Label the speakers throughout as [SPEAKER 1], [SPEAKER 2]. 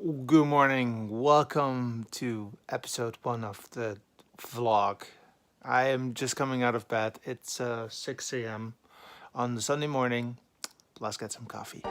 [SPEAKER 1] Good morning. Welcome to episode 1 of the vlog. I am just coming out of bed. It's 6 a.m. on the Sunday morning. Let's get some coffee.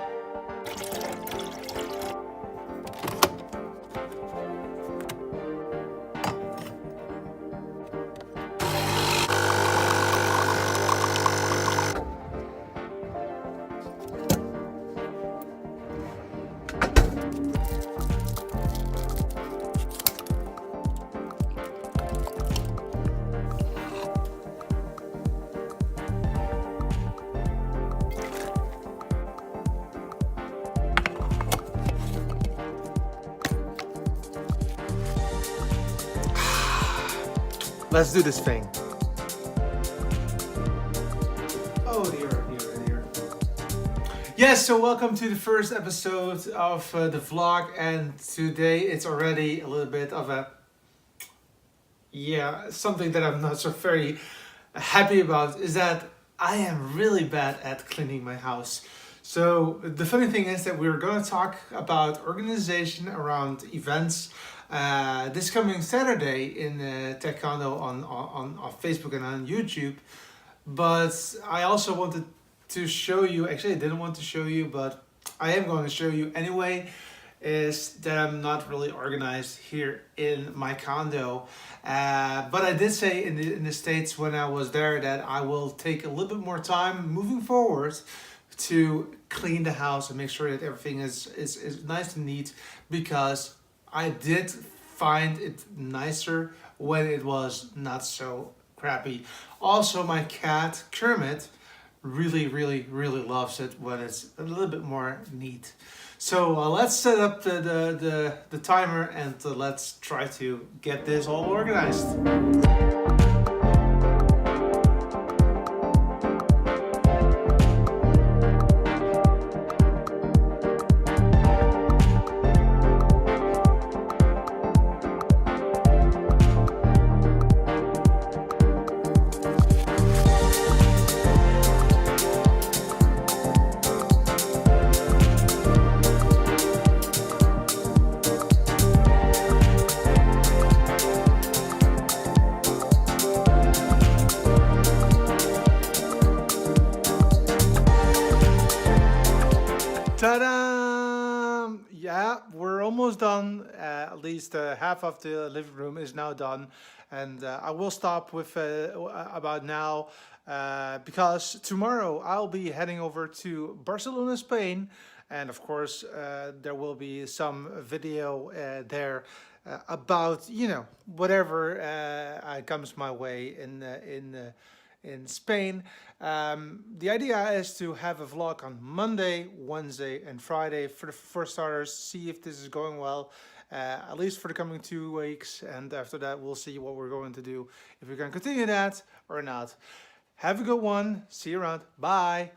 [SPEAKER 1] Let's do this thing. Oh dear. Yes, so welcome to the first episode of the vlog, and today it's already a little bit of something that I'm not so very happy about is that I am really bad at cleaning my house. So the funny thing is that we're going to talk about organization around events this coming Saturday in Taekwondo on Facebook and on YouTube. But I also wanted to show you, actually I didn't want to show you, but I am going to show you anyway, is that I'm not really organized here in my condo. But I did say in the States when I was there that I will take a little bit more time moving forward to clean the house and make sure that everything is nice and neat, because I did find it nicer when it was not so crappy. Also, my cat Kermit really loves it when it's a little bit more neat. So let's set up the timer and let's try to get this all organized. Ta-da! Yeah, we're almost done. At least half of the living room is now done, and I will stop with about now because tomorrow I'll be heading over to Barcelona, Spain, and of course there will be some video there about whatever comes my way in Spain. The idea is to have a vlog on Monday, Wednesday, and Friday for starters. See if this is going well, at least for the coming 2 weeks. And after that, we'll see what we're going to do, if we're going to continue that or not. Have a good one. See you around. Bye.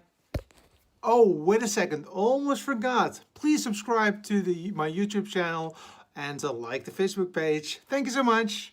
[SPEAKER 1] Oh, wait a second. Almost forgot. Please subscribe to my YouTube channel and like the Facebook page. Thank you so much.